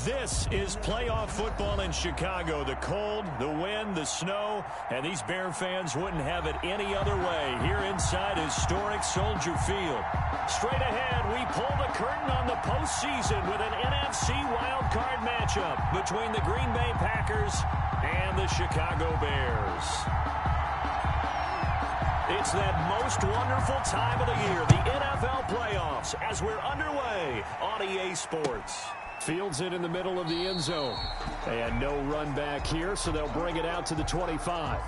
This is playoff football in Chicago. The cold, the wind, the snow, and these Bear fans wouldn't have it any other way here inside historic Soldier Field. Straight ahead, we pull the curtain on the postseason with an NFC wildcard matchup between the Green Bay Packers and the Chicago Bears. It's that most wonderful time of the year, the NFL playoffs, as we're underway on EA Sports. Fields it in the middle of the end zone. And no run back here, so they'll bring it out to the 25.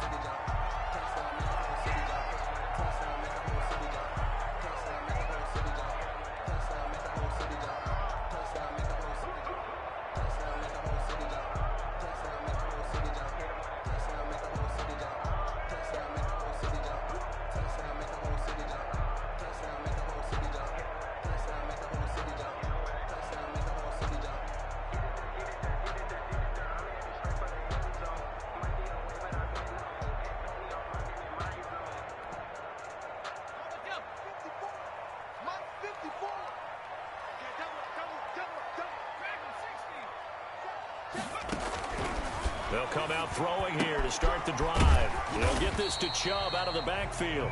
They'll come out throwing here to start the drive. They'll get this to Chubb out of the backfield.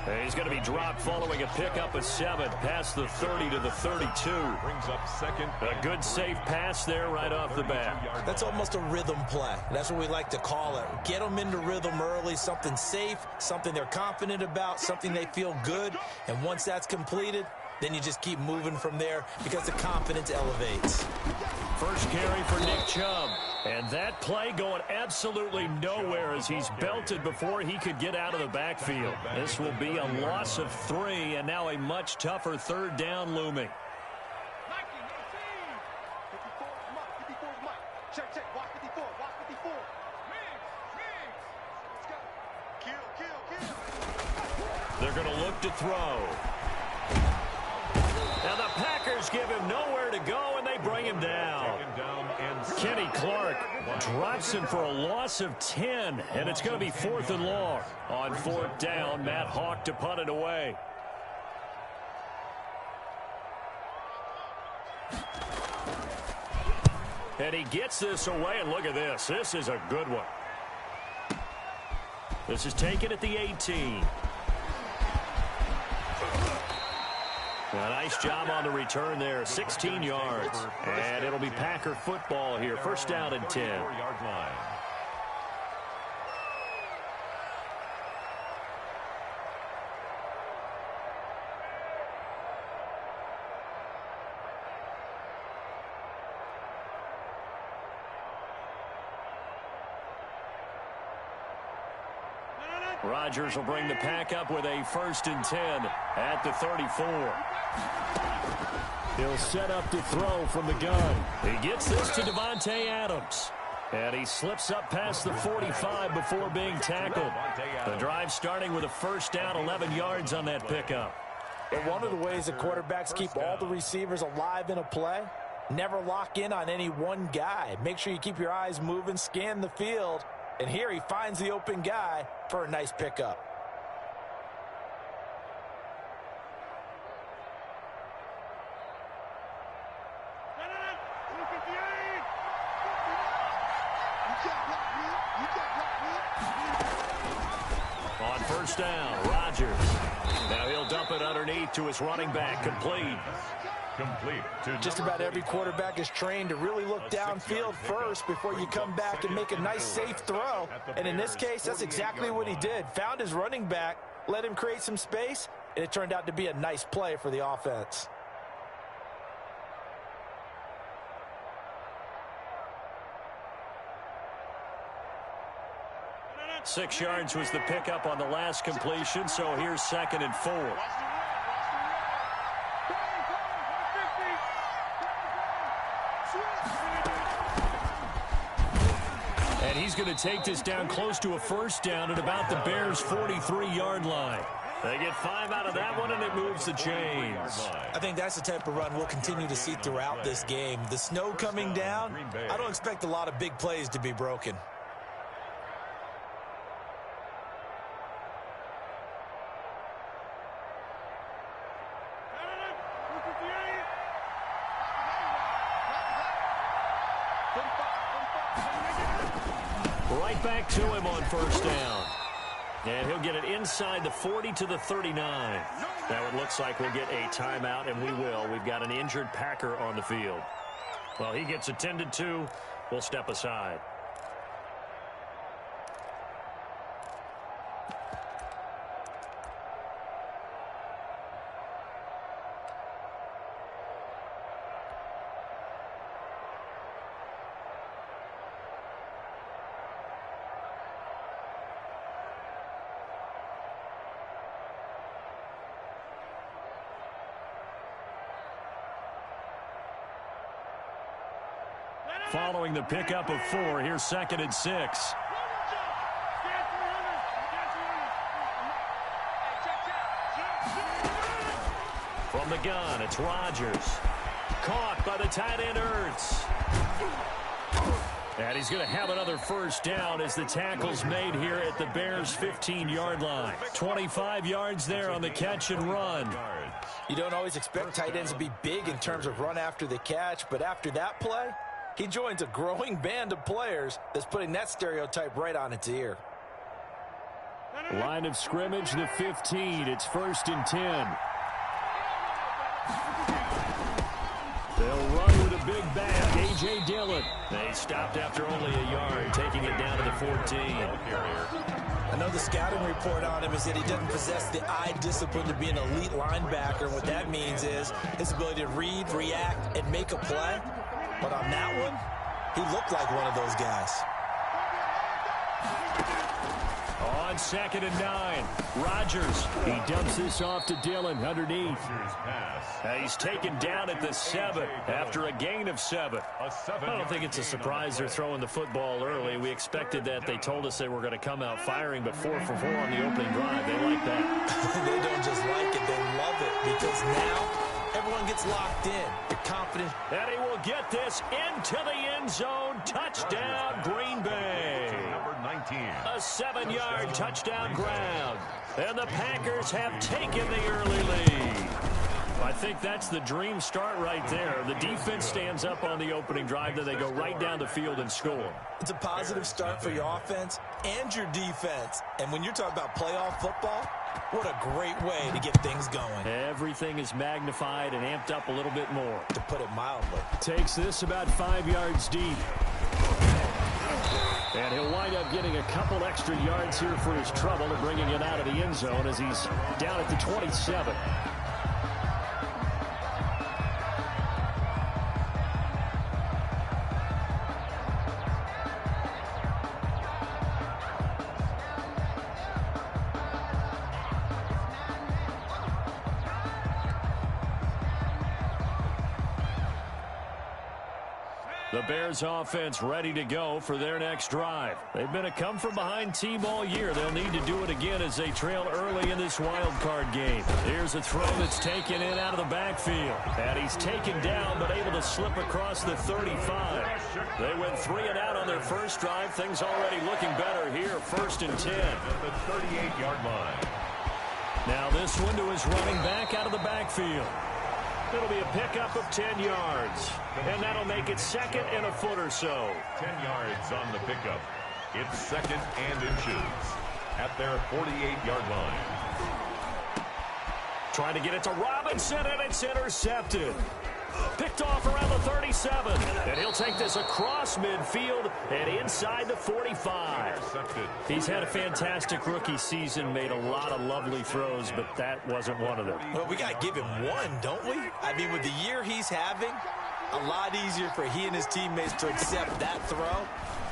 And he's going to be dropped following a pickup of 7 past the 30 to the 32. Brings up second. A good safe pass there right off the bat. That's almost a rhythm play. That's what we like to call it. Get them into rhythm early, something safe, something they're confident about, something they feel good. And once that's completed, then you just keep moving from there because the confidence elevates. First carry for Nick Chubb. And that play going absolutely nowhere as he's belted before he could get out of the backfield. This will be a loss of 3 and now a much tougher third down looming. They're going to look to throw. Now the Packers give him nowhere to go, and they bring him down. Kenny Clark drops him for a loss of 10, and it's going to be 4th and long. On 4th down, Matt Hawk to punt it away. And he gets this away, and look at this. This is a good one. This is taken at the 18. A nice job on the return there, 16 yards. And it'll be Packer football here, first down and 10. Rodgers will bring the pack up with a 1st and 10 at the 34. He'll set up to throw from the gun. He gets this to Devontae Adams. And he slips up past the 45 before being tackled. The drive starting with a first down, 11 yards on that pickup. But one of the ways that quarterbacks keep all the receivers alive in a play, never lock in on any one guy. Make sure you keep your eyes moving, scan the field. And here he finds the open guy for a nice pickup. On first down, Rodgers. Now he'll dump it underneath to his running back, complete. Just about every quarterback is trained to really look downfield first before you come back and make a nice safe throw. And in this case, that's exactly what he did. Found his running back, let him create some space, and it turned out to be a nice play for the offense. Six yards was the pickup on the last completion, so here's 2nd and 4. And he's going to take this down close to a first down at about the Bears' 43-yard line. They get 5 out of that one, and it moves the chains. I think that's the type of run we'll continue to see throughout this game. The snow coming down, I don't expect a lot of big plays to be broken. Right back to him on first down. And he'll get it inside the 40 to the 39. Now it looks like we'll get a timeout, and we will. We've got an injured Packer on the field. Well, he gets attended to. We'll step aside. Following the pickup of 4, here's 2nd and 6. From the gun, it's Rodgers. Caught by the tight end, Ertz. And he's going to have another first down as the tackle's made here at the Bears' 15-yard line. 25 yards there on the catch and run. You don't always expect tight ends to be big in terms of run after the catch, but after that play, he joins a growing band of players that's putting that stereotype right on its ear. Line of scrimmage, the 15. It's 1st and 10. They'll run with a big back. A.J. Dillon. They stopped after only a yard, taking it down to the 14. I know the scouting report on him is that he doesn't possess the eye discipline to be an elite linebacker. What that means is his ability to read, react, and make a play. But on that one, he looked like one of those guys. On 2nd and 9, Rodgers. He dumps this off to Dillon underneath. He's taken down at the 7 after a gain of 7. I don't think it's a surprise they're throwing the football early. We expected that. They told us they were going to come out firing, but 4 for 4 on the opening drive. They like that. They don't just like it, they love it, because now everyone gets locked in. They're confident. And he will get this into the end zone. Touchdown, Green Bay. A 7-yard touchdown ground. And the Packers have taken the early lead. I think that's the dream start right there. The defense stands up on the opening drive, then they go right down the field and score. It's a positive start for your offense and your defense. And when you're talking about playoff football, what a great way to get things going. Everything is magnified and amped up a little bit more. To put it mildly. Takes this about 5 yards deep. And he'll wind up getting a couple extra yards here for his trouble and bringing it out of the end zone as he's down at the 27. The Bears offense ready to go for their next drive. They've been a come-from-behind team all year. They'll need to do it again as they trail early in this wild card game. Here's a throw that's taken in out of the backfield. And he's taken down but able to slip across the 35. They went 3 and out on their first drive. Things already looking better here. 1st and 10. The 38-yard line. Now this one to his running back out of the backfield. It'll be a pickup of 10 yards. And that'll make it 2nd and a foot or so. 10 yards on the pickup. It's 2nd and inches at their 48-yard line. Trying to get it to Robinson, and it's intercepted. Picked off around the 37. And he'll take this across midfield and inside the 45. He's had a fantastic rookie season, made a lot of lovely throws, but that wasn't one of them. Well, we got to give him one, don't we? I mean, with the year he's having, a lot easier for he and his teammates to accept that throw,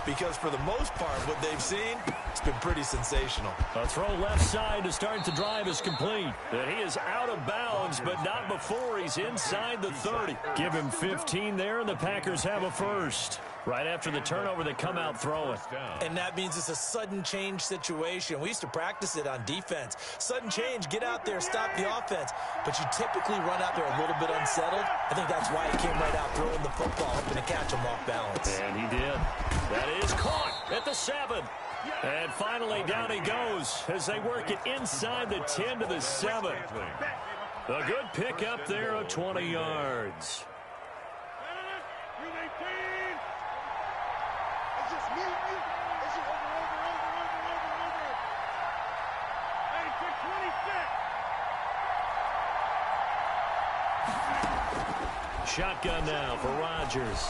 because for the most part, what they've seen, it's been pretty sensational. A throw left side to start the drive is complete. And he is out of bounds, but not before he's inside the 30. Give him 15 there, and the Packers have a first. Right after the turnover, they come out throwing. And that means it's a sudden change situation. We used to practice it on defense. Sudden change, get out there, stop the offense. But you typically run out there a little bit unsettled. I think that's why he came right out throwing the football, hoping to catch him off balance. And he did. That is caught at the 7. And finally, down he goes as they work it inside the 10 to the 7. A good pickup there of 20 yards. shotgun now for Rodgers.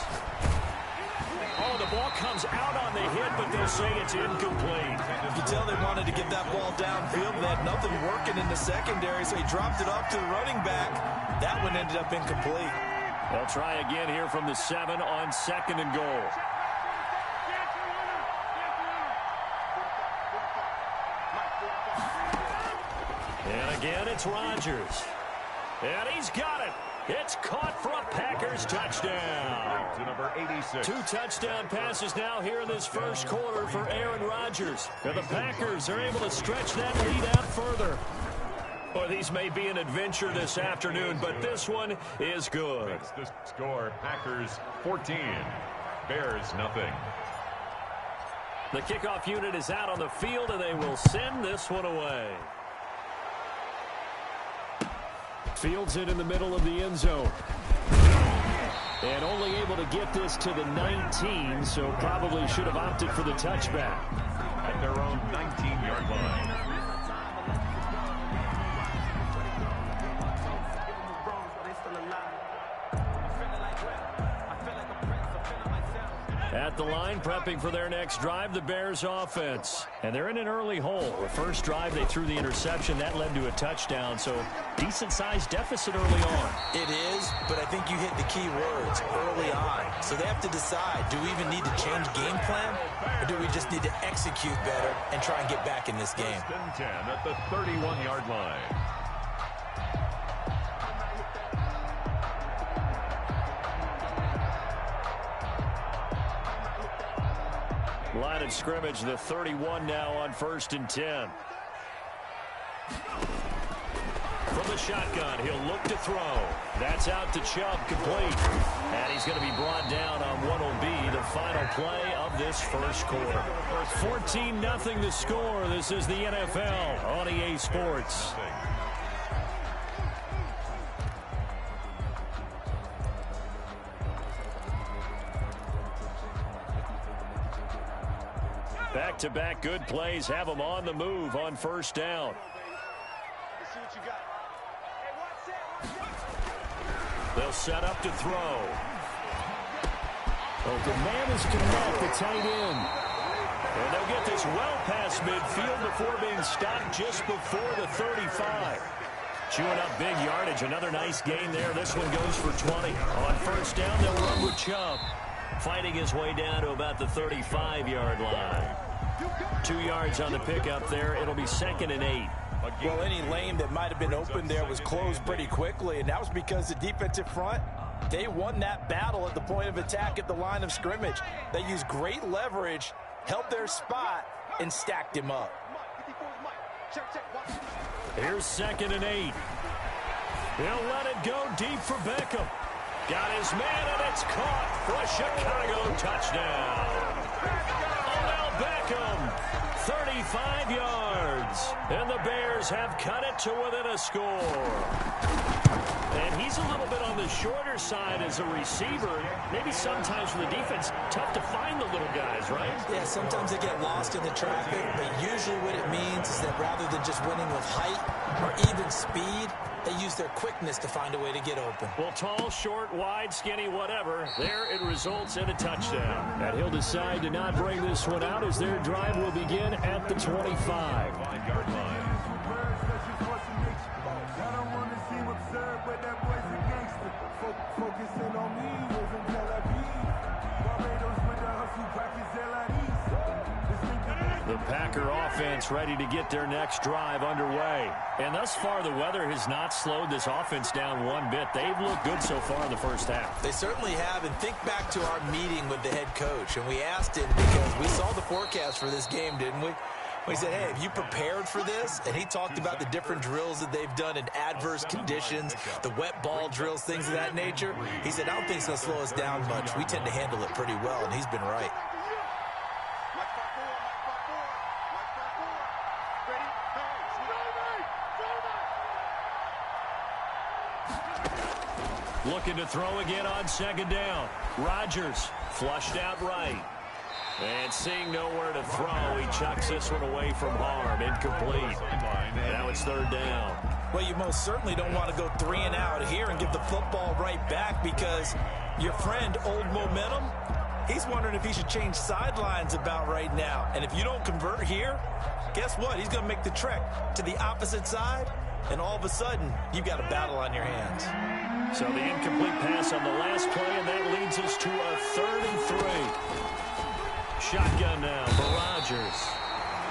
Oh, the ball comes out on the hit, but they'll say it's incomplete. You can tell they wanted to get that ball downfield. They had nothing working in the secondary, so he dropped it off to the running back. That one ended up incomplete. They'll try again here from the 7 on 2nd and goal. And again, it's Rodgers. And he's got it. It's caught for a Packers touchdown. To number 86. 2 touchdown passes now here in this first quarter for Aaron Rodgers. And the Packers are able to stretch that lead out further. Well, these may be an adventure this afternoon, but this one is good. That's the score. Packers 14. Bears nothing. The kickoff unit is out on the field, and they will send this one away. Fields it in the middle of the end zone. And only able to get this to the 19, so probably should have opted for the touchback. At their own 19-yard line. At the line, prepping for their next drive, the Bears offense. And they're in an early hole. The first drive, they threw the interception. That led to a touchdown, so decent-sized deficit early on. It is, but I think you hit the key words, early on. So they have to decide, do we even need to change game plan, or do we just need to execute better and try and get back in this game? 10 at the 31-yard line. Line of scrimmage, the 31 now on 1st and 10. From the shotgun, he'll look to throw. That's out to Chubb, complete. And he's going to be brought down on what will be the final play of this first quarter. 14-0 the score. This is the NFL on EA Sports. Back-to-back good plays have them on the move on 1st down. They'll set up to throw. Open man is connect, the tight end. And they'll get this well past midfield before being stopped just before the 35. Chewing up big yardage. Another nice gain there. This one goes for 20. On 1st down, they'll run with Chubb. Fighting his way down to about the 35-yard line. 2 yards on the pickup there. It'll be 2nd and 8. Well, any lane that might have been open there was closed pretty quickly, and that was because the defensive front, they won that battle at the point of attack at the line of scrimmage. They used great leverage, held their spot, and stacked him up. Here's 2nd and 8. He'll let it go deep for Beckham. Got his man, and it's caught for a Chicago touchdown. Odell Beckham, 35 yards. And the Bears have cut it to within a score. And he's a little bit on the shorter side as a receiver. Maybe sometimes for the defense, tough to find the little guys, right? Yeah, sometimes they get lost in the traffic, but usually what it means is that rather than just winning with height or even speed, they use their quickness to find a way to get open. Well, tall, short, wide, skinny, whatever, there it results in a touchdown. And he'll decide to not bring this one out as their drive will begin at the 25-yard line. The Packer offense ready to get their next drive underway. And thus far, the weather has not slowed this offense down one bit. They've looked good so far in the first half. They certainly have. And think back to our meeting with the head coach. And we asked him because we saw the forecast for this game, didn't we? We said, hey, have you prepared for this? And he talked about the different drills that they've done in adverse conditions, the wet ball drills, things of that nature. He said, I don't think it's going to slow us down much. We tend to handle it pretty well, and he's been right. Looking to throw again on 2nd down. Rodgers flushed out right. And seeing nowhere to throw, he chucks this one away from harm. Incomplete. Now it's 3rd down. Well, you most certainly don't want to go 3 and out here and give the football right back, because your friend, Old Momentum, he's wondering if he should change sidelines about right now. And if you don't convert here, guess what? He's going to make the trek to the opposite side, and all of a sudden, you've got a battle on your hands. So the incomplete pass on the last play, and that leads us to a 3rd and 3. Shotgun now for Rodgers.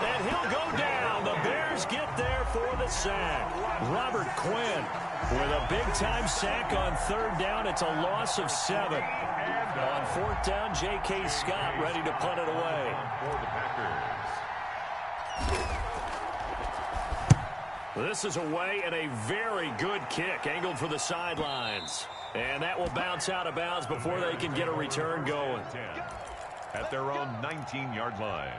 And he'll go down. The Bears get there for the sack. Robert Quinn with a big-time sack on 3rd down. It's a loss of 7. On 4th down, J.K. Scott ready to punt it away. For the Packers. This is away, and a very good kick angled for the sidelines. And that will bounce out of bounds before they can get a return going. At their own 19-yard line.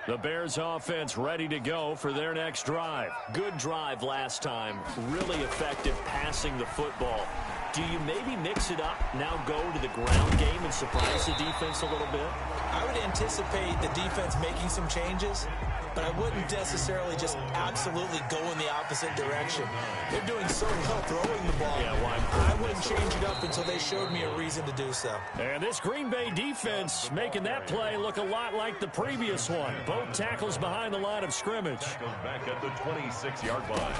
The Bears offense ready to go for their next drive. Good drive last time. Really effective passing the football. Do you maybe mix it up, now go to the ground game and surprise the defense a little bit? I would anticipate the defense making some changes, but I wouldn't necessarily just absolutely go in the opposite direction. They're doing so well throwing the ball. Yeah, well, I wouldn't change it up until they showed me a reason to do so. And this Green Bay defense making that play look a lot like the previous one. Both tackles behind the line of scrimmage. Goes back at the 26-yard line.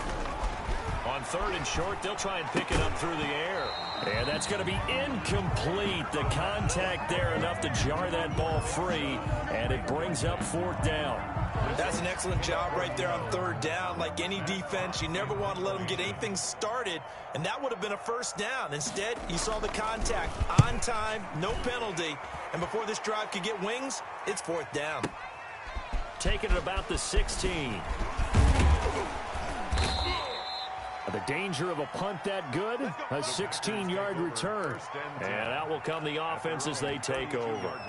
On 3rd and short, they'll try and pick it up through the air. And that's going to be incomplete. The contact there enough to jar that ball free, and it brings up 4th down. That's an excellent job right there on 3rd down. Like any defense, you never want to let them get anything started, and that would have been a 1st down. Instead, you saw the contact on time, no penalty, and before this drive could get wings, it's 4th down. Taking it about the 16. The danger of a punt that good, a 16-yard return. And out will come the offense as they take over.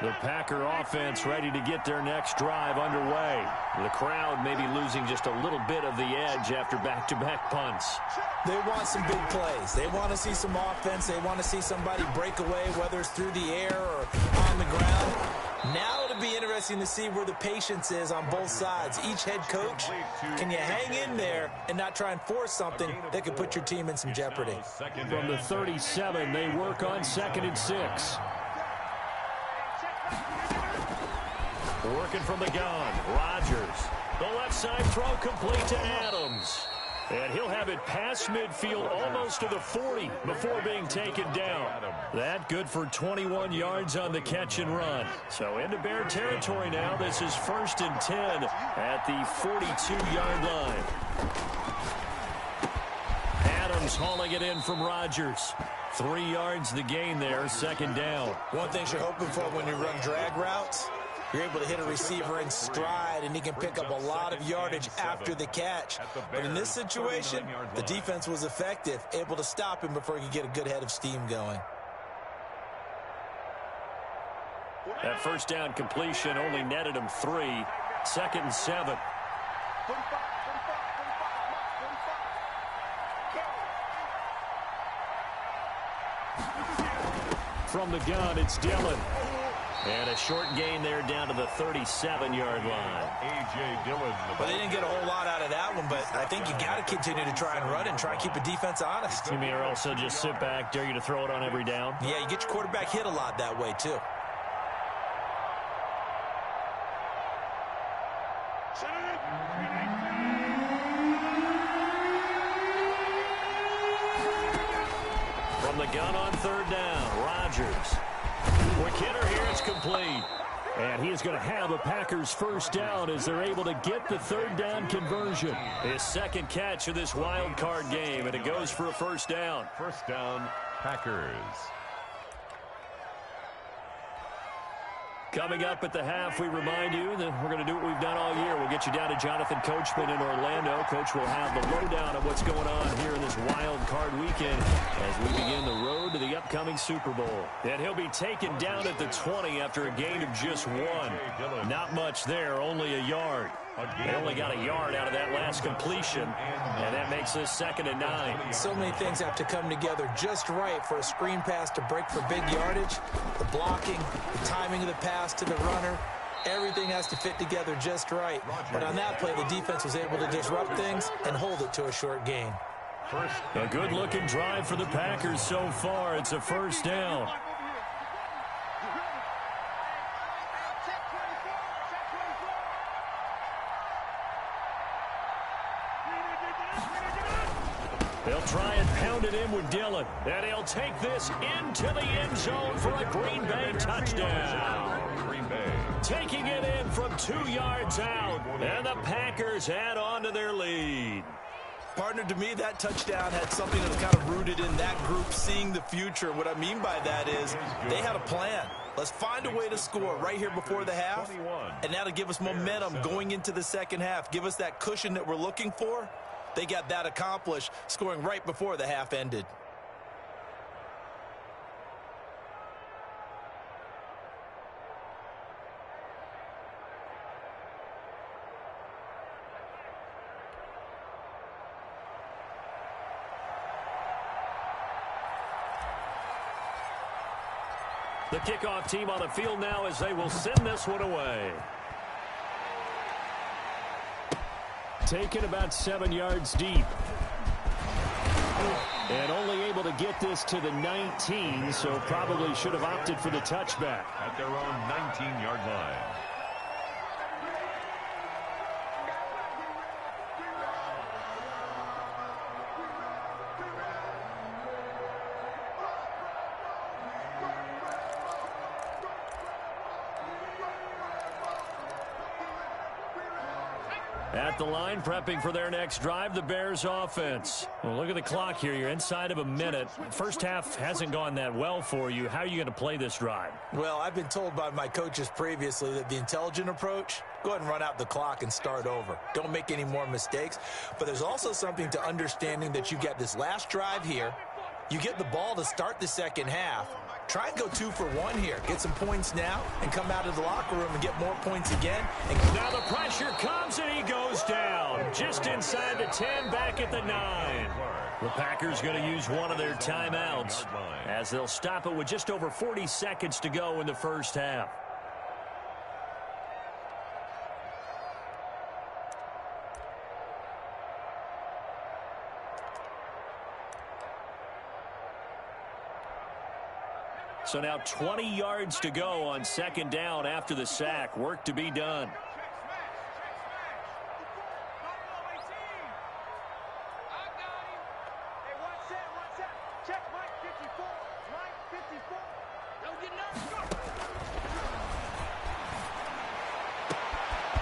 The Packer offense ready to get their next drive underway. The crowd maybe losing just a little bit of the edge after back-to-back punts. They want some big plays. They want to see some offense. They want to see somebody break away, whether it's through the air or on the ground. Now it'll be interesting to see where the patience is on both sides. Each head coach, can you hang in there and not try and force something that could put your team in some jeopardy? From the 37, they work on 2nd and 6. Working from the gun, Rodgers. The left side throw complete to Adams. And he'll have it past midfield almost to the 40 before being taken down. That good for 21 yards on the catch and run. So into Bear territory now. This is 1st and 10 at the 42-yard line. Adams hauling it in from Rodgers. 3 yards the gain there, 2nd down. One thing you're hoping for when you run drag routes, you're able to hit a receiver in stride, and he can pick up a lot of yardage after the catch. But in this situation, the defense was effective, able to stop him before he could get a good head of steam going. That 1st down completion only netted him 3. 2nd and 7. From the gun, it's Dillon. And a short gain there down to the 37-yard line. A.J. Dillon. But they didn't get a whole lot out of that one, but I think you got to continue to try and run and try and keep the defense honest. You mean or also just sit back, dare you to throw it on every down? Yeah, you get your quarterback hit a lot that way, too. From the gun on 3rd down, Rodgers. Quick hitter here, it's complete. And he is going to have a Packers 1st down as they're able to get the 3rd down conversion. His 2nd catch of this wild card game, and it goes for a 1st down. 1st down, Packers. Coming up at the half, we remind you that we're going to do what we've done all year. We'll get you down to Jonathan Coachman in Orlando. Coach will have the lowdown of what's going on here in this wild card weekend as we begin the road to the upcoming Super Bowl. And he'll be taken down at the 20 after a gain of just 1. Not much there, only a yard. They only got a yard out of that last completion, and that makes this 2nd and 9. So many things have to come together just right for a screen pass to break for big yardage. The blocking, the timing of the pass to the runner, everything has to fit together just right. But on that play, the defense was able to disrupt things and hold it to a short gain. A good-looking drive for the Packers so far. It's a first down. They'll try and pound it in with Dillon. And he'll take this into the end zone for a Green Bay touchdown. Green Bay. Taking it in from 2 yards out. And the Packers add on to their lead. Partner, to me, that touchdown had something that was kind of rooted in that group seeing the future. What I mean by that is they had a plan. Let's find a way to score right here before the half. And that'll give us momentum going into the second half. Give us that cushion that we're looking for. They got that accomplished, scoring right before the half ended. The kickoff team on the field now as they will send this one away. Taken about 7 yards deep. And only able to get this to the 19, so probably should have opted for the touchback. At their own 19-yard line. At the line, prepping for their next drive, the Bears offense. Well, look at the clock here. You're inside of a minute. First half hasn't gone that well for you. How are you going to play this drive? Well, I've been told by my coaches previously that the intelligent approach, go ahead and run out the clock and start over. Don't make any more mistakes. But there's also something to understanding that you got this last drive here. You get the ball to start the second half. Try and go 2 for 1 here. Get some points now and come out of the locker room and get more points again. And now the pressure comes and he goes down. Just inside the 10, back at the 9. The Packers going to use one of their timeouts as they'll stop it with just over 40 seconds to go in the first half. So now 20 yards to go on second down after the sack. Work to be done.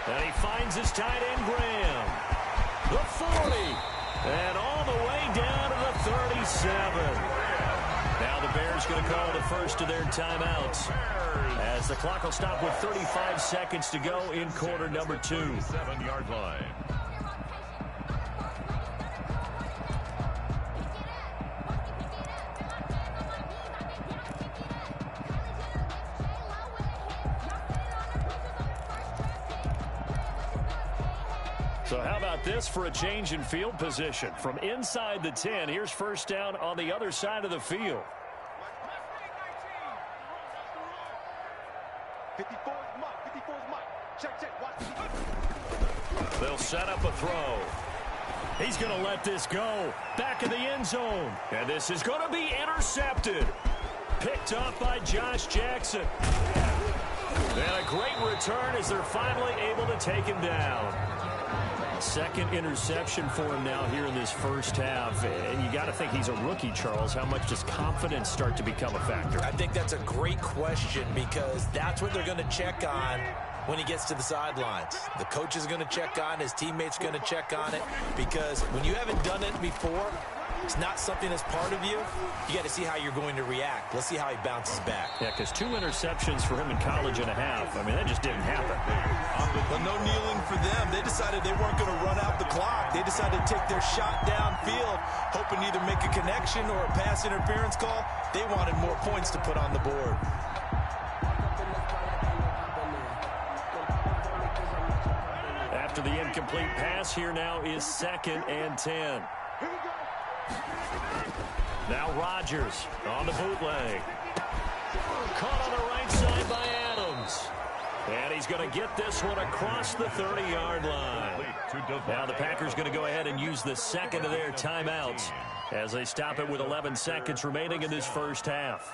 And he finds his tight end, Graham. The 40. And all the way down to the 37. Now the Bears going to call the first of their timeouts as the clock will stop with 35 seconds to go in quarter number 2. 7-yard line. So how about this for a change in field position? From inside the 10, here's first down on the other side of the field. 54 is Mike. 54 is Mike. Check. Watch. They'll set up a throw. He's going to let this go. Back in the end zone. And this is going to be intercepted. Picked up by Josh Jackson. And a great return as they're finally able to take him down. Second interception for him now here in this first half. And you got to think he's a rookie, Charles. How much does confidence start to become a factor? I think that's a great question because that's what they're going to check on when he gets to the sidelines. The coach is going to check on, his teammates going to check on it, because when you haven't done it before, it's not something that's part of you, you got to see how you're going to react. Let's see how he bounces back. Yeah, because 2 interceptions for him in college and a half. I mean, that just didn't happen. But no kneeling for them. They decided they weren't going to run out the clock. They decided to take their shot downfield, hoping to either make a connection or a pass interference call. They wanted more points to put on the board. After the incomplete pass, here now is 2nd and 10. Now Rodgers on the bootleg. Caught on the right side by Adams. And he's going to get this one across the 30-yard line. Now the Packers going to go ahead and use the second of their timeouts as they stop it with 11 seconds remaining in this first half.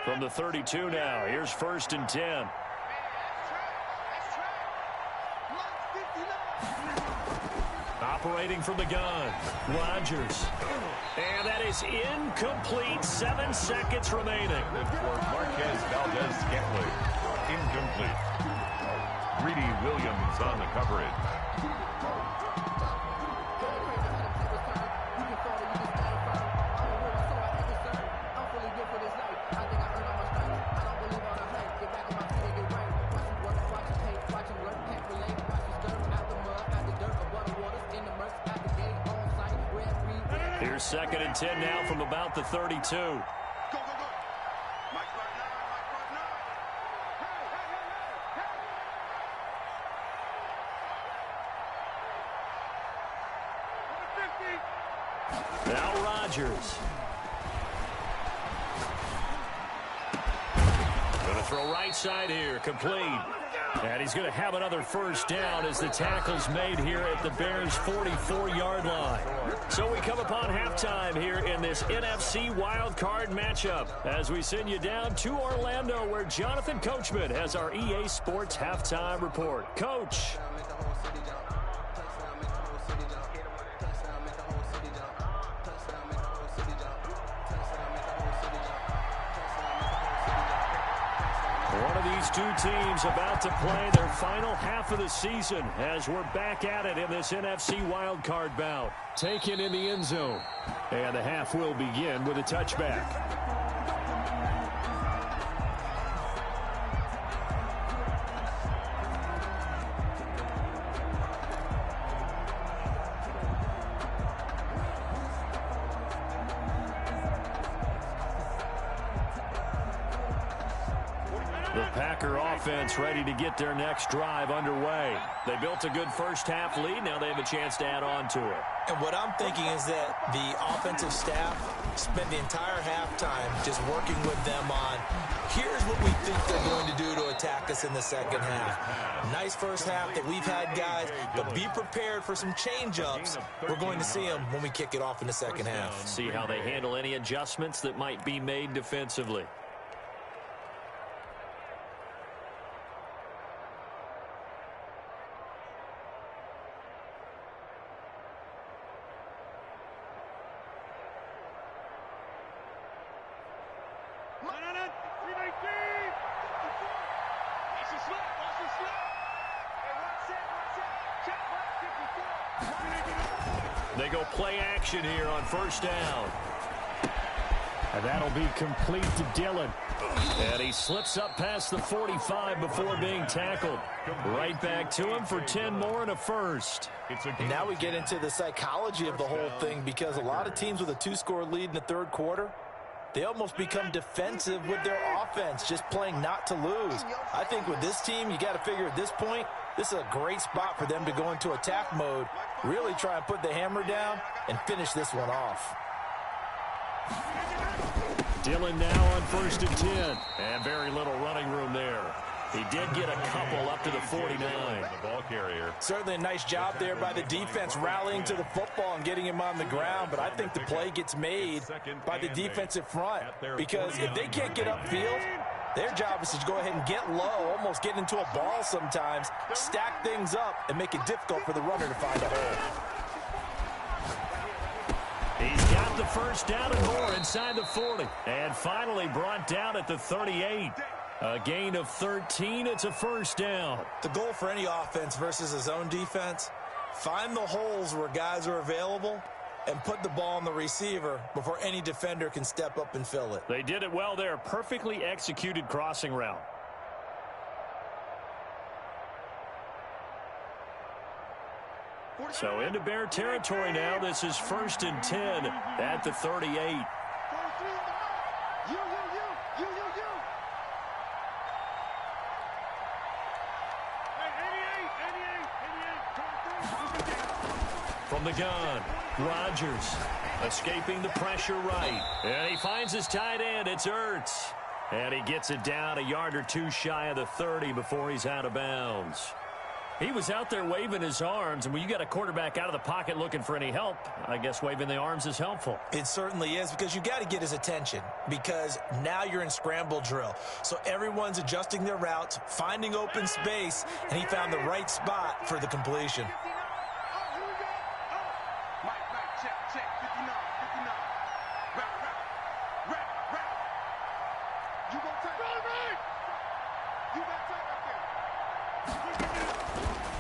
From the 32 now, here's 1st and 10. Operating from the gun, Rodgers. And that is incomplete. 7 seconds remaining. For Marquez Valdez-Scantling, incomplete. Greedy Williams on the coverage. Here's 2nd and 10 now from about the 32. Go, go, go. Now Rodgers. Going to throw right side here, complete. And he's going to have another first down as the tackle's made here at the Bears' 44-yard line. So we come upon halftime here in this NFC wildcard matchup as we send you down to Orlando where Jonathan Coachman has our EA Sports halftime report. Coach. One of these two teams about to play their final half of the season as we're back at it in this NFC wildcard bout. Taken in the end zone. And the half will begin with a touchback. The Packer offense ready to get their next drive underway. They built a good first half lead. Now they have a chance to add on to it. And what I'm thinking is that the offensive staff spent the entire halftime just working with them on, here's what we think they're going to do to attack us in the second half. Nice first half that we've had, guys, but be prepared for some change-ups. We're going to see them when we kick it off in the second half. See how they handle any adjustments that might be made defensively. They go play action here on first down. And that'll be complete to Dillon. And he slips up past the 45 before being tackled. Right back to him for 10 more and a first. And now we get into the psychology of the whole thing, because a lot of teams with a 2-score lead in the third quarter, they almost become defensive with their offense, just playing not to lose. I think with this team, you got to figure at this point, this is a great spot for them to go into attack mode, really try and put the hammer down and finish this one off. Dillon now on 1st and 10. And very little running room there. He did get a couple up to the 49. The ball carrier. Certainly a nice job there by the defense rallying to the football and getting him on the ground, but I think the play gets made by the defensive front, because if they can't get upfield, their job is to go ahead and get low, almost get into a ball sometimes, stack things up, and make it difficult for the runner to find a hole. He's got the first down and more inside the 40. And finally brought down at the 38. A gain of 13. It's a first down. The goal for any offense versus his own defense, find the holes where guys are available and put the ball on the receiver before any defender can step up and fill it. They did it well there. Perfectly executed crossing route. So into Bear territory now. This is 1st and 10 at the 38. From the gun, Rodgers escaping the pressure right. And he finds his tight end. It's Ertz. And he gets it down a yard or two shy of the 30 before he's out of bounds. He was out there waving his arms, and when you got a quarterback out of the pocket looking for any help, I guess waving the arms is helpful. It certainly is, because you got to get his attention, because now you're in scramble drill. So everyone's adjusting their routes, finding open space, and he found the right spot for the completion.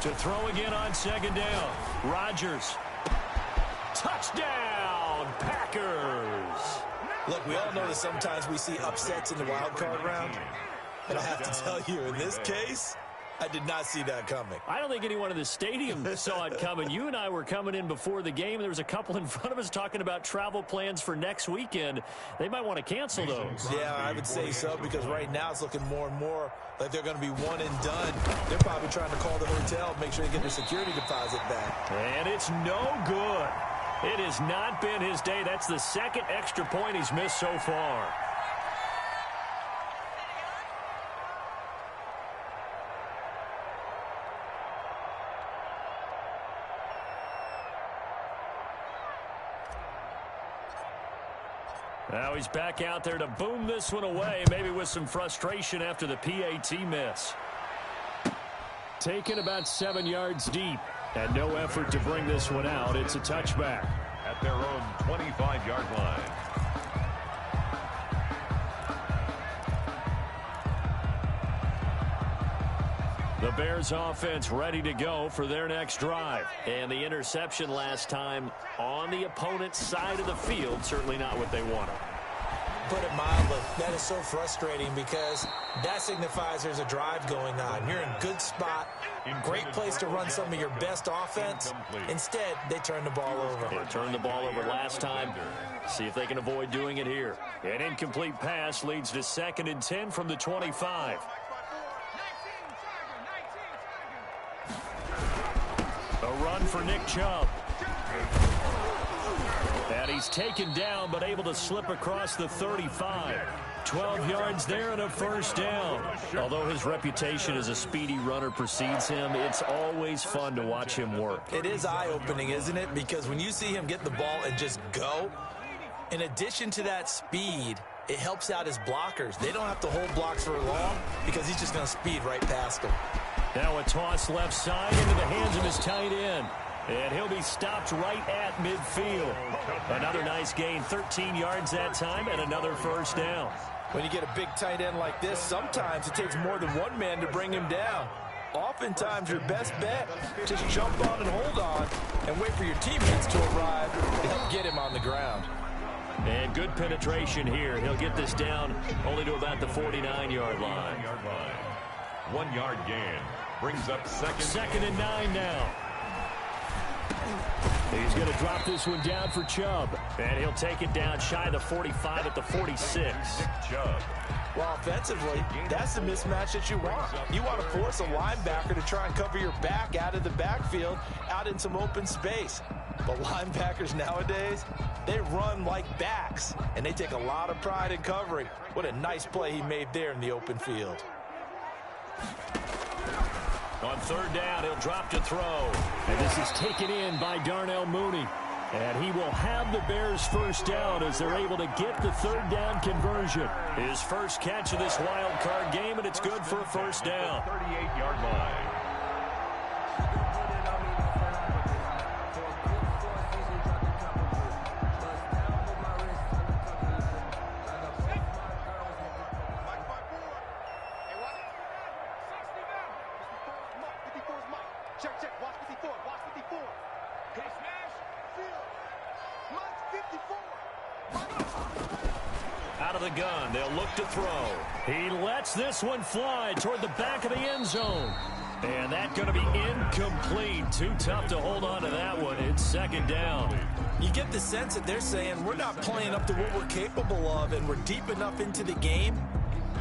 To throw again on 2nd down. Rodgers. Touchdown, Packers. Look, we all know that sometimes we see upsets in the wild card round. But I have to tell you, in this case, I did not see that coming. I don't think anyone in the stadium saw it coming. You and I were coming in before the game. There was a couple in front of us talking about travel plans for next weekend. They might want to cancel those. Yeah, I would say so, because right now it's looking more and more like they're going to be one and done. They're probably trying to call the hotel, make sure they get their security deposit back. And it's no good. It has not been his day. That's the second extra point he's missed so far. Now he's back out there to boom this one away, maybe with some frustration after the PAT miss. Taken about 7 yards deep, and no effort to bring this one out. It's a touchback. At their own 25-yard line. The Bears offense ready to go for their next drive. And the interception last time on the opponent's side of the field, certainly not what they wanted. Put it mildly, that is so frustrating, because that signifies there's a drive going on. You're in a good spot, great place to run some of your best offense. Instead, they turn the ball over. They turned the ball over last time. See if they can avoid doing it here. An incomplete pass leads to 2nd and 10 from the 25. A run for Nick Chubb. And he's taken down, but able to slip across the 35. 12 yards there and a first down. Although his reputation as a speedy runner precedes him, it's always fun to watch him work. It is eye-opening, isn't it? Because when you see him get the ball and just go, in addition to that speed, it helps out his blockers. They don't have to hold blocks for long because he's just going to speed right past them. Now a toss left side into the hands of his tight end. And he'll be stopped right at midfield. Another nice gain, 13 yards that time, and another first down. When you get a big tight end like this, sometimes it takes more than one man to bring him down. Oftentimes, your best bet, just jump on and hold on and wait for your teammates to arrive to help get him on the ground. And good penetration here. He'll get this down only to about the 49-yard line. 1 yard gain brings up second and 9 now. He's going to drop this one down for Chubb. And he'll take it down shy of the 45 at the 46. Chubb. Well, offensively, that's the mismatch that you want. You want to force a linebacker to try and cover your back out of the backfield, out in some open space. But linebackers nowadays, they run like backs, and they take a lot of pride in covering. What a nice play he made there in the open field. On 3rd down, he'll drop to throw. And this is taken in by Darnell Mooney. And he will have the Bears first down as they're able to get the 3rd down conversion. His first catch of this wild card game, and it's good for a first down. 38-yard line. 54. Out of the gun, they'll look to throw. He lets this one fly toward the back of the end zone. And that's going to be incomplete. Too tough to hold on to that one. It's second down. You get the sense that they're saying we're not playing up to what we're capable of, and we're deep enough into the game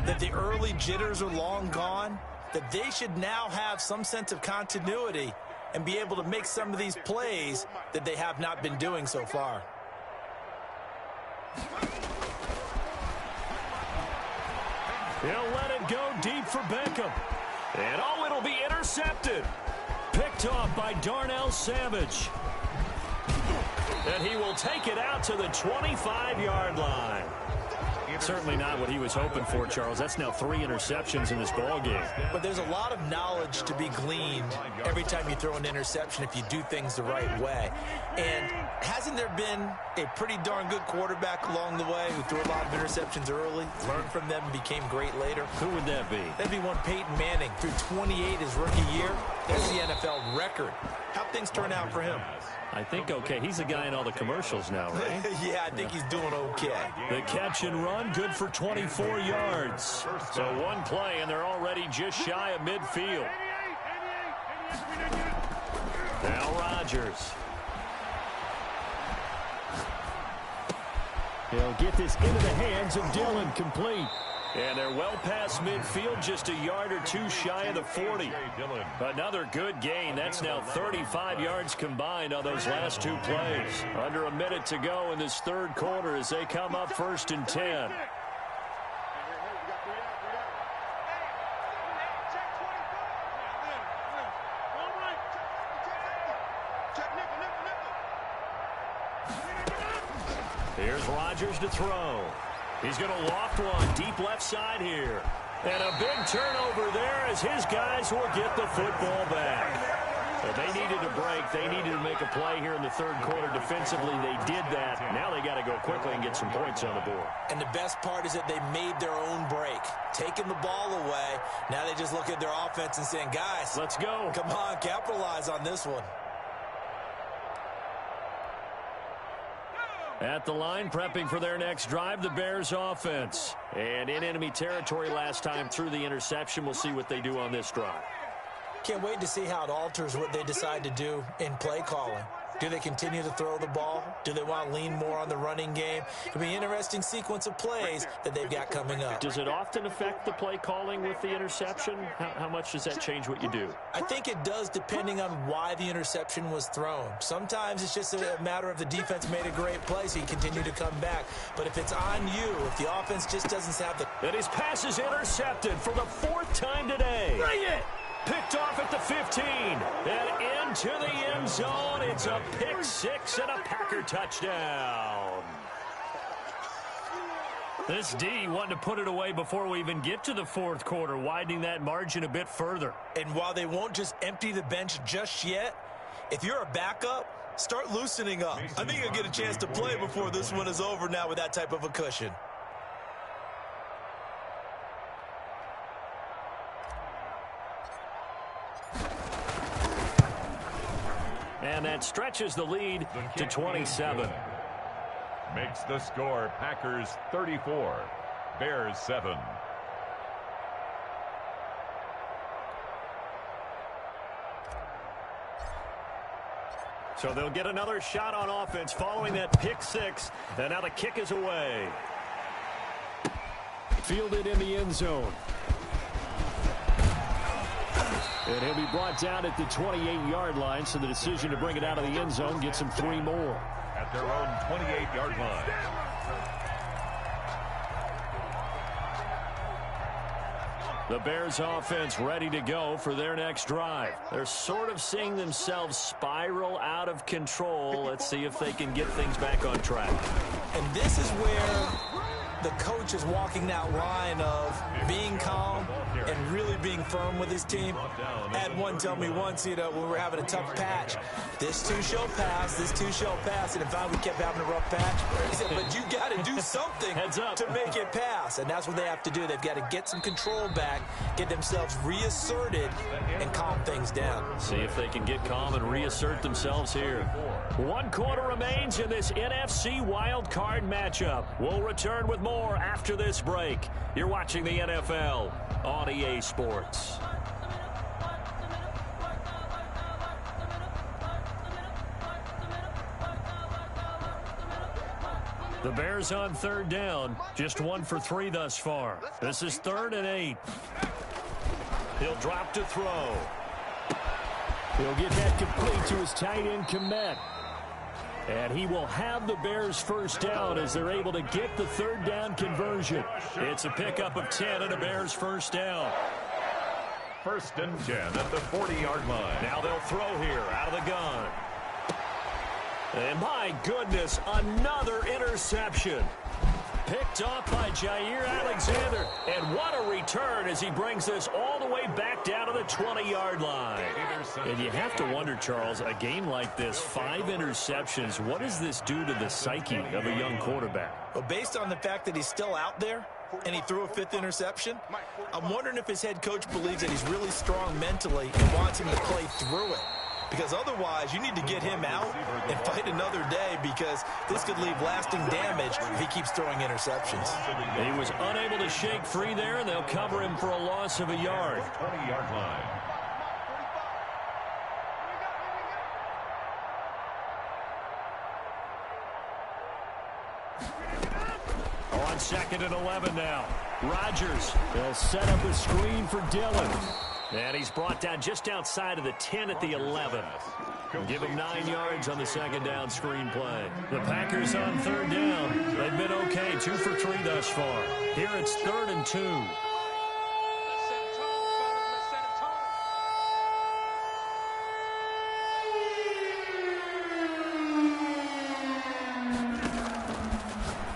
that the early jitters are long gone, that they should now have some sense of continuity and be able to make some of these plays that they have not been doing so far. He'll let it go deep for Beckham. And it'll be intercepted. Picked off by Darnell Savage. And he will take it out to the 25-yard line. Certainly not what he was hoping for, Charles. That's now 3 interceptions in this ball game. But there's a lot of knowledge to be gleaned every time you throw an interception if you do things the right way. And hasn't there been a pretty darn good quarterback along the way who threw a lot of interceptions early, learned from them, and became great later? Who would that be? That'd be one Peyton Manning. Threw 28 his rookie year. There's the NFL record. How'd things turn out for him? I think okay. He's the guy in all the commercials now, right? Yeah, I think he's doing okay. The catch and run, good for 24 yards. So one play, and they're already just shy of midfield. Now Rodgers. He'll get this into the hands of Dillon, complete. And they're well past midfield, just a yard or two shy of the 40. Another good gain. That's now 35 yards combined on those last 2 plays. Under a minute to go in this third quarter as they come up 1st and 10. Here's Rodgers to throw. He's going to loft one deep left side here. And a big turnover there as his guys will get the football back. But they needed a break. They needed to make a play here in the third quarter. Defensively, they did that. Now they got to go quickly and get some points on the board. And the best part is that they made their own break. Taking the ball away. Now they just look at their offense and saying, guys, let's go. Come on, capitalize on this one. At the line, prepping for their next drive, the Bears offense. And in enemy territory last time through the interception. We'll see what they do on this drive. Can't wait to see how it alters what they decide to do in play calling. Do they continue to throw the ball? Do they want to lean more on the running game? It'll be an interesting sequence of plays that they've got coming up. Does it often affect the play calling with the interception? How much does that change what you do? I think it does depending on why the interception was thrown. Sometimes it's just a matter of the defense made a great play, so you continue to come back. But if it's on you, if the offense just doesn't have the... And his pass is intercepted for the 4th time today. Bring it! Picked off at the 15 and into the end zone. It's a pick 6 and a Packer touchdown. This D wanted to put it away before we even get to the 4th quarter, widening that margin a bit further. And while they won't just empty the bench just yet, if you're a backup, start loosening up. I think you'll get a chance to play before this one is over now with that type of a cushion. And that stretches the lead to 27. Makes the score Packers 34, Bears 7. So they'll get another shot on offense following that pick 6. And now the kick is away. Fielded in the end zone. And he'll be brought down at the 28-yard line, so the decision to bring it out of the end zone gets him 3 more. At their own 28-yard line. The Bears offense ready to go for their next drive. They're sort of seeing themselves spiral out of control. Let's see if they can get things back on track. And this is where the coach is walking that line of being calm and really being firm with his team. I had one tell me once, when we were having a tough patch, This too shall pass. This too shall pass. And if we kept having a rough patch, he said, but you got to do something to make it pass. And that's what they have to do. They've got to get some control back, get themselves reasserted, and calm things down. See if they can get calm and reassert themselves here. 1 quarter remains in this NFC wild card matchup. We'll return with more after this break. You're watching the NFL on EA Sports. The Bears on 3rd down, just 1 for 3 thus far. This is 3rd and 8. He'll drop to throw. He'll get that complete to his tight end, Komet. And he will have the Bears first down as they're able to get the 3rd down conversion. It's a pickup of 10 and a Bears first down. 1st and 10 at the 40-yard line. Now they'll throw here out of the gun. And my goodness, another interception. Picked off by Jair Alexander. And what a return as he brings this all the way back down to the 20-yard line. And you have to wonder, Charles, a game like this, 5 interceptions, what does this do to the psyche of a young quarterback? Well, based on the fact that he's still out there and he threw a 5th interception, I'm wondering if his head coach believes that he's really strong mentally and wants him to play through it. Because otherwise, you need to get him out and fight another day, because this could leave lasting damage if he keeps throwing interceptions. He was unable to shake free there, and they'll cover him for a loss of a yard. 20-yard line. On 2nd and 11 now. Rodgers, they'll set up a screen for Dillon. And he's brought down just outside of the 10 at the 11. Give him 9 yards on the 2nd down screen play. The Packers on 3rd down. They've been okay, 2 for 3 thus far. Here it's 3rd and 2.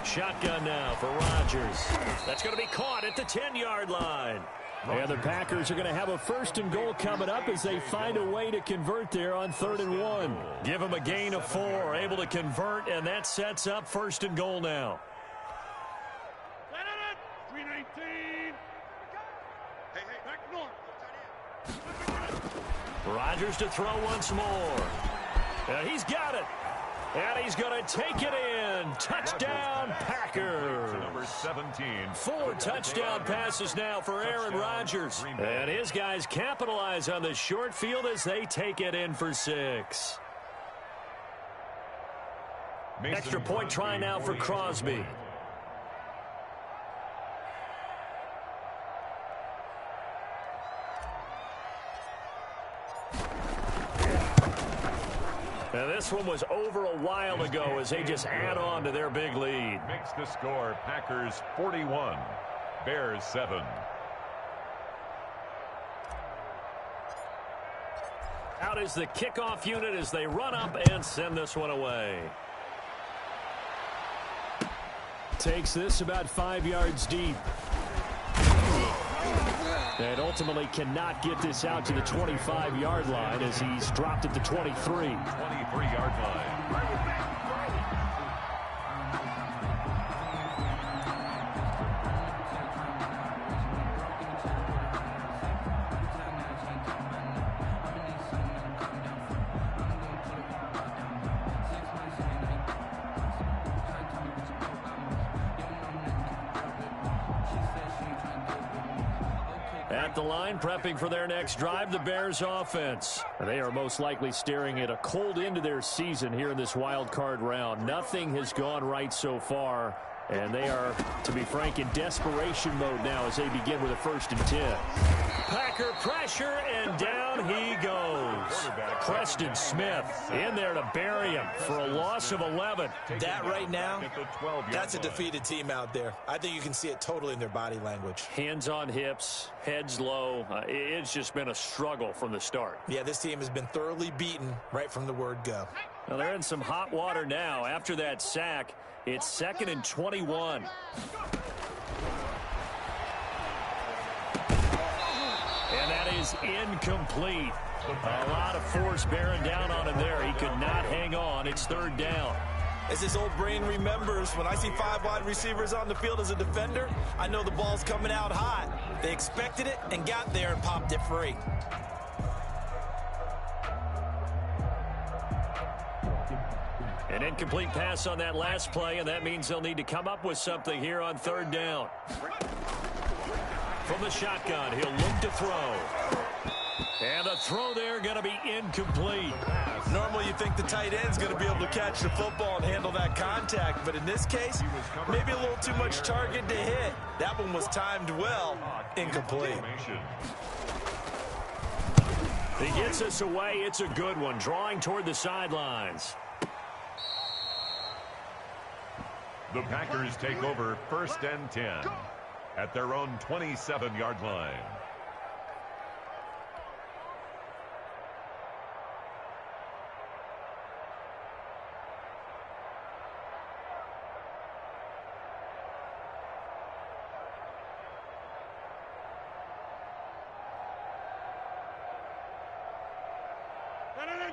Shotgun now for Rodgers. That's going to be caught at the 10-yard line. And the Packers are going to have a 1st and goal coming up as they find a way to convert there on 3rd and 1. Give them a gain of 4, able to convert, and that sets up 1st and goal now. 319. Hey, back north. Rodgers to throw once more. He's got it. And he's going to take it in. Touchdown, Packers. Number 17. 4 touchdown passes now for Aaron Rodgers. And his guys capitalize on the short field as they take it in for 6. Extra point try now for Crosby. Now this one was over a while ago as they just add on to their big lead. Makes the score Packers 41, Bears 7. Out is the kickoff unit as they run up and send this one away. Takes this about 5 yards deep. And ultimately cannot get this out to the 25-yard line as he's dropped at the 23. 23-yard line. At the line, prepping for their next drive, the Bears offense. They are most likely staring at a cold end to their season here in this wild card round. Nothing has gone right so far, and they are, to be frank, in desperation mode now as they begin with a 1st and 10. Packer pressure, and down he goes. Preston Smith in there to bury him for a loss of 11. That right now, that's a defeated team out there. I think you can see it totally in their body language. Hands on hips, heads low. It's just been a struggle from the start. Yeah, this team has been thoroughly beaten right from the word go. Well, they're in some hot water now. After that sack, it's 2nd and 21. And that is incomplete. A lot of force bearing down on him there. He it's third down. As his old brain remembers, when I see 5 wide receivers on the field as a defender, I know the ball's coming out hot. They expected it and got there and popped it free. An incomplete pass on that last play, and that means they'll need to come up with something here on third down. From the shotgun, he'll look to throw. And the throw there going to be incomplete. Normally you think the tight end's going to be able to catch the football and handle that contact, but in this case, maybe a little too much target to hit. That one was timed well, incomplete. He gets us away. It's a good one, drawing toward the sidelines. The Packers take over 1st and 10 at their own 27-yard line.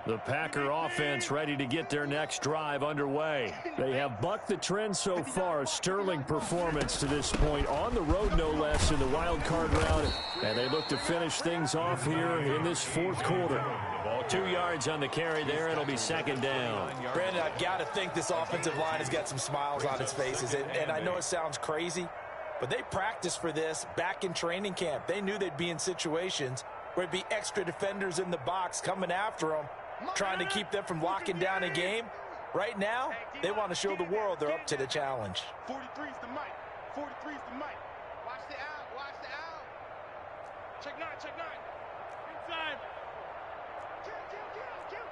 The Packer offense ready to get their next drive underway. They have bucked the trend so far. Sterling performance to this point. On the road, no less, in the wild card round. And they look to finish things off here in this fourth quarter. 2 yards on the carry there. It'll be second down. Brandon, I've got to think this offensive line has got some smiles on its faces. And I know it sounds crazy, but they practiced for this back in training camp. They knew they'd be in situations where it'd be extra defenders in the box coming after them, trying to keep them from locking down a game. Right now, they want to show the world they're up to the challenge. 43's the mic. 43's the mic. Watch the out. Watch the out. Check 9. Check 9. Inside.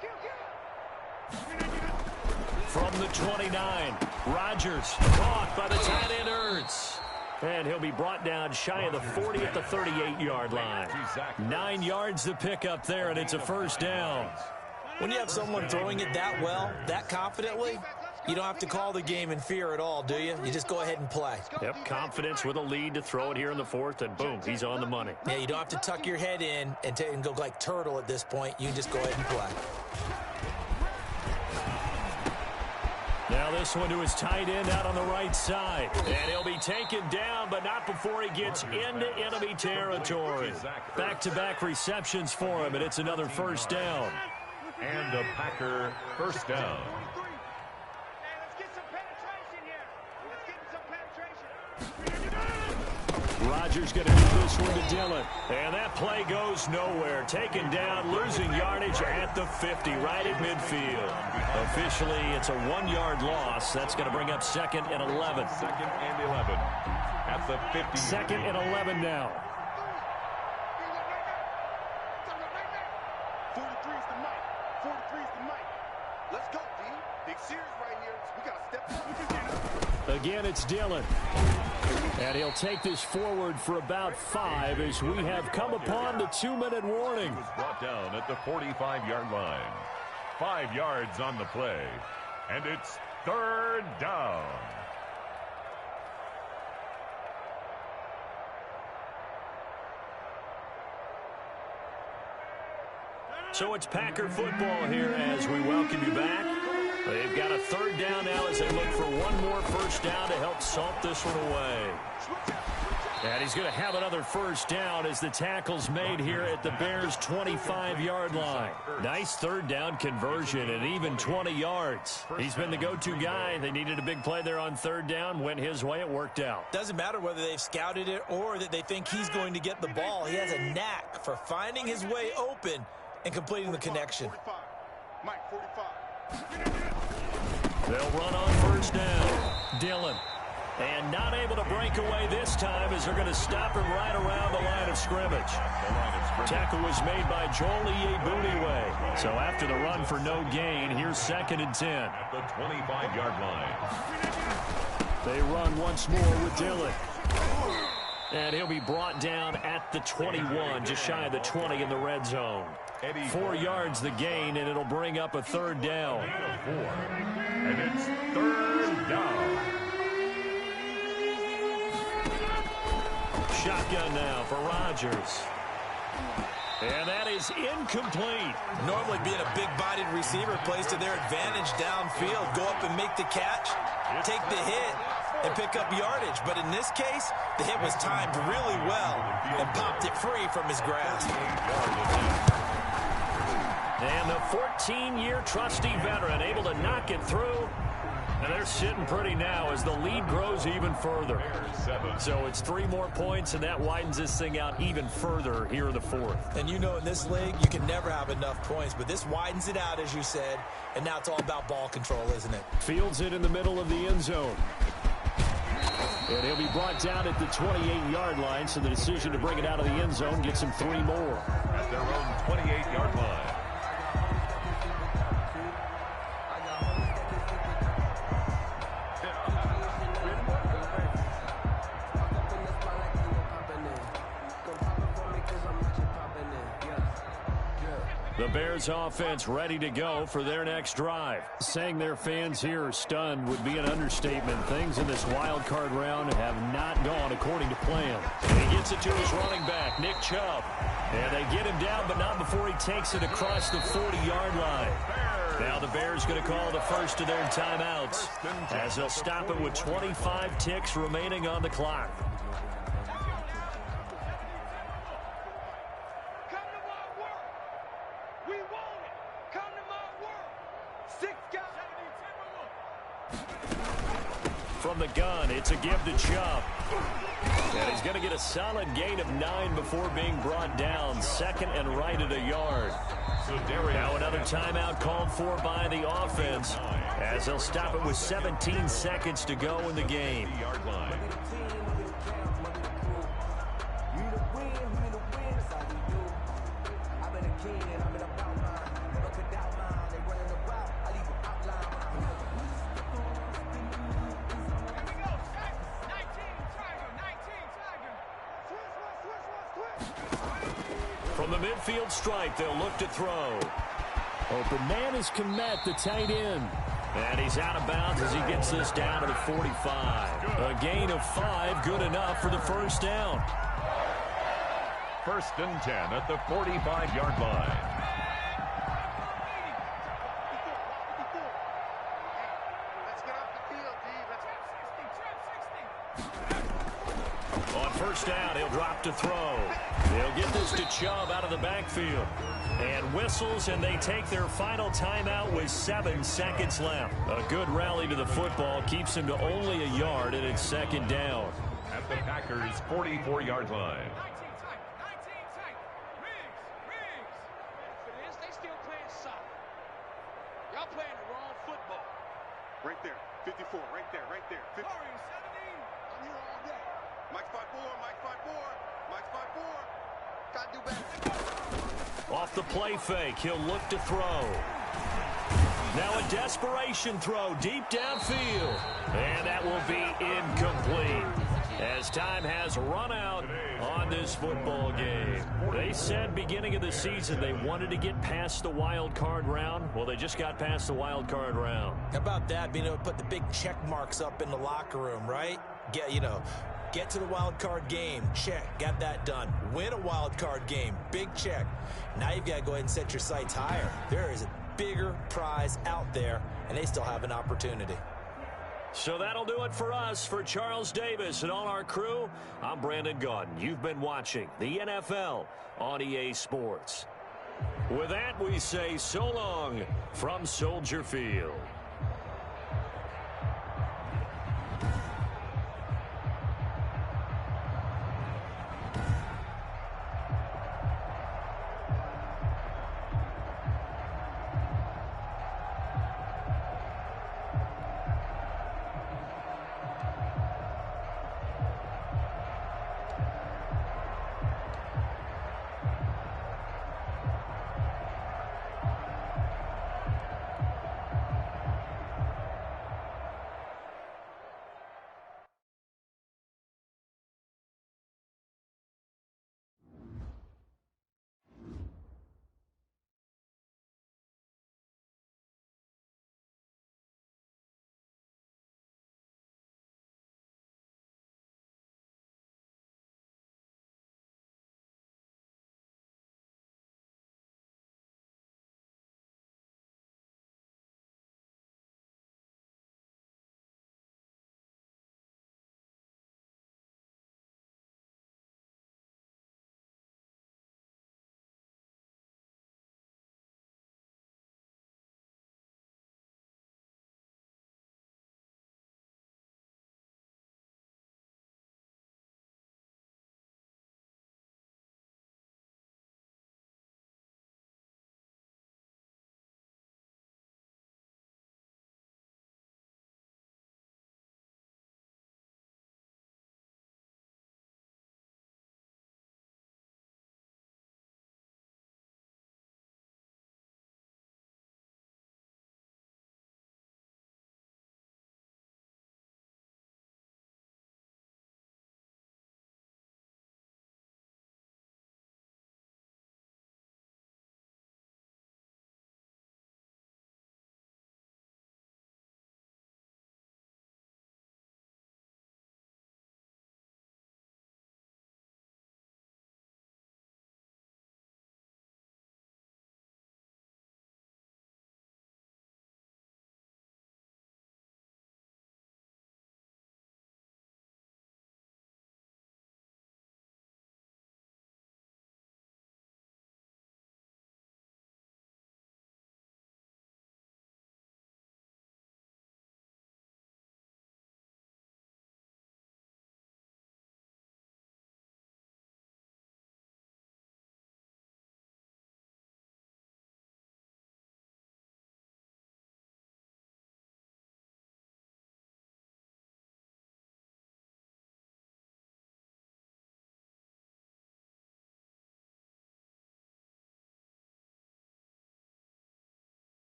Kill. From the 29, Rodgers caught by the tight end Ertz. And he'll be brought down shy of the 40 at the 38-yard line. 9 yards to pick up there, and it's a first down. When you have someone throwing it that well, that confidently, you don't have to call the game in fear at all, do you? You just go ahead and play. Yep, confidence with a lead to throw it here in the fourth, and boom, he's on the money. Yeah, you don't have to tuck your head in and go like turtle at this point. You just go ahead and play. Now this one to his tight end out on the right side. And he'll be taken down, but not before he gets into enemy territory. Back-to-back receptions for him, and it's another first down. And a Packer first down. Rodgers going to do this one to Dillon. And that play goes nowhere. Taken down, losing yardage at the 50, right at midfield. Officially, it's a 1-yard loss. That's going to bring up 2nd and 11. 2nd and 11 at the 50. 2nd and 11 now. 43's the mic. 43's the mic. Let's go, D. Big series right here. We got to step up. Again, it's Dillon. And he'll take this forward for about 5 as we have come upon the 2-minute warning. He was brought down at the 45-yard line. 5 yards on the play. And it's third down. So it's Packer football here as we welcome you back. They've got a third down now as they look for one more first down to help salt this one away. And he's going to have another first down as the tackle's made here at the Bears' 25-yard line. Nice third down conversion and even 20 yards. He's been the go-to guy. They needed a big play there on third down. Went his way. It worked out. Doesn't matter whether they've scouted it or that they think he's going to get the ball. He has a knack for finding his way open and completing the connection. 45. Mike, 45. They'll run on first down. Dillon. And not able to break away this time as they're going to stop him right around the line of scrimmage. Tackle was made by Joel Iyiegbuniwe. So after the run for no gain, here's 2nd and 10. At the 25-yard line. They run once more with Dillon. And he'll be brought down at the 21, just shy of the 20 in the red zone. 4 yards the gain, and it'll bring up a third down. And it's third down. Shotgun now for Rodgers. And that is incomplete. Normally being a big-bodied receiver plays to their advantage downfield. Go up and make the catch, take the hit, and pick up yardage. But in this case, the hit was timed really well and popped it free from his grasp. And the 14-year trusty veteran able to knock it through. And they're sitting pretty now as the lead grows even further. So it's 3 more points, and that widens this thing out even further here in the 4th. And you know in this league, you can never have enough points, but this widens it out, as you said, and now it's all about ball control, isn't it? Fields it in the middle of the end zone. And he'll be brought down at the 28-yard line, so the decision to bring it out of the end zone gets him 3 more. At their own 28-yard line. The Bears offense ready to go for their next drive. Saying their fans here are stunned would be an understatement. Things in this wild card round have not gone according to plan. And he gets it to his running back, Nick Chubb. And they get him down, but not before he takes it across the 40-yard line. Now the Bears going to call the first of their timeouts as they'll stop it with 25 ticks remaining on the clock. From the gun, it's a give to Chubb. And he's going to get a solid gain of 9 before being brought down. 2nd and right at a yard. Now another timeout called for by the offense as they'll stop it with 17 seconds to go in the game. From the midfield stripe, they'll look to throw. Open man is Komet, the tight end. And he's out of bounds as he gets this down to the 45. A gain of 5, good enough for the first down. 1st and 10 at the 45-yard line. On first down, he'll drop to throw. They'll get this to Chubb out of the backfield. And whistles, and they take their final timeout with 7 seconds left. A good rally to the football keeps him to only a yard, and it's 2nd down. At the Packers' 44-yard line. They still playing soccer. Y'all playing the wrong football. Right there, 54, right there, right there. 50. I'm here all day. Mike 5-4, Mike 5-4, Mike 5-4. Gotta do better. Off the play fake, he'll look to throw. Now a desperation throw deep downfield. And that will be incomplete as time has run out on this football game. They said beginning of the season they wanted to get past the wild card round. Well, they just got past the wild card round. How about that, being able to put the big check marks up in the locker room, right? Get to the wild card game, check, got that done. Win a wild card game, big check. Now you've got to go ahead and set your sights higher. There is a bigger prize out there, and they still have an opportunity. So that'll do it for us. For Charles Davis and all our crew, I'm Brandon Gaudin. You've been watching the NFL on EA Sports. With that, we say so long from Soldier Field.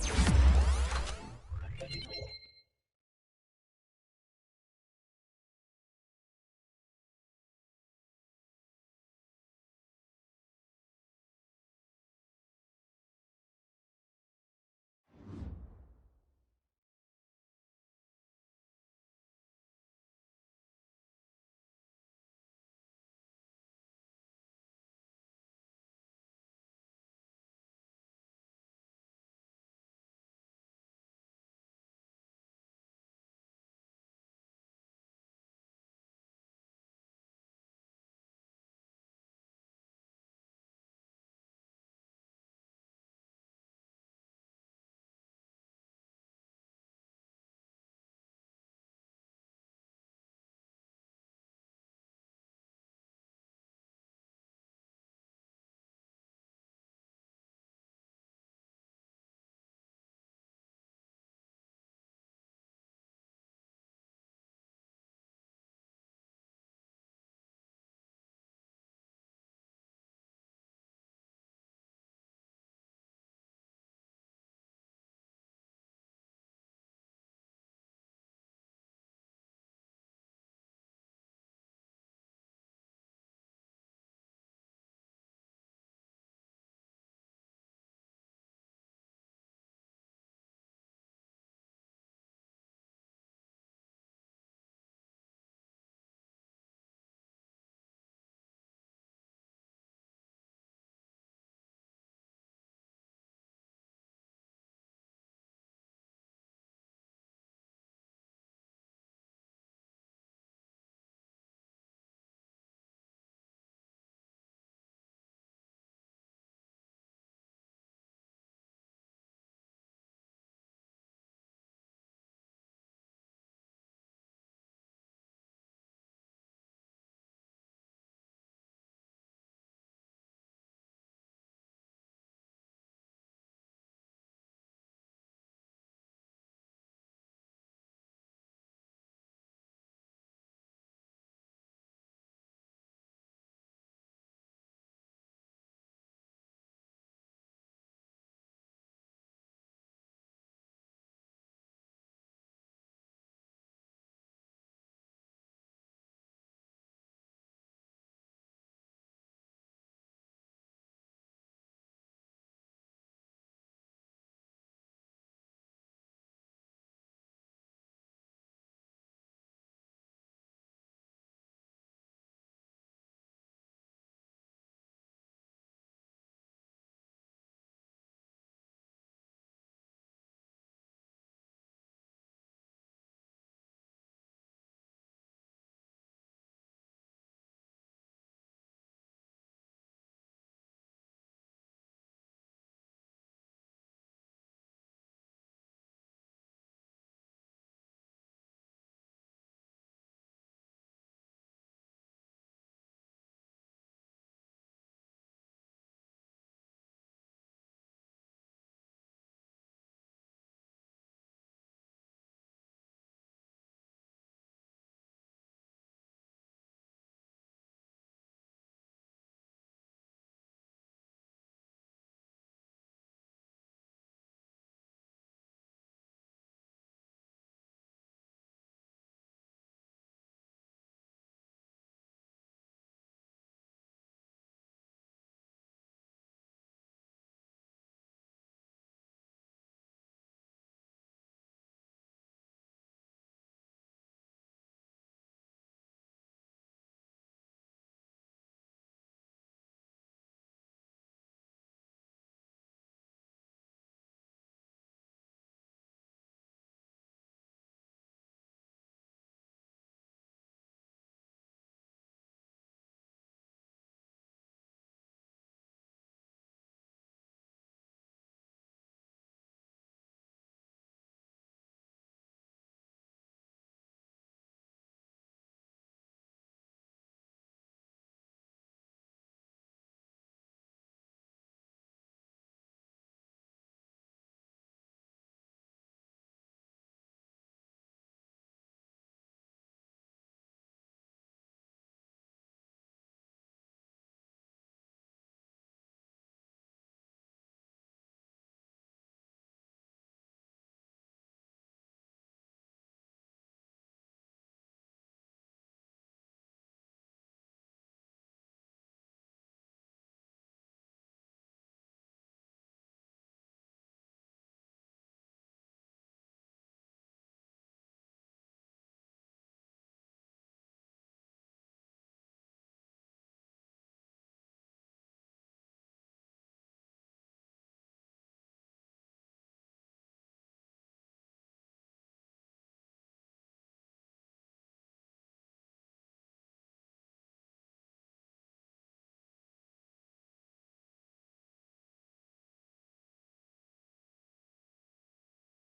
Bye.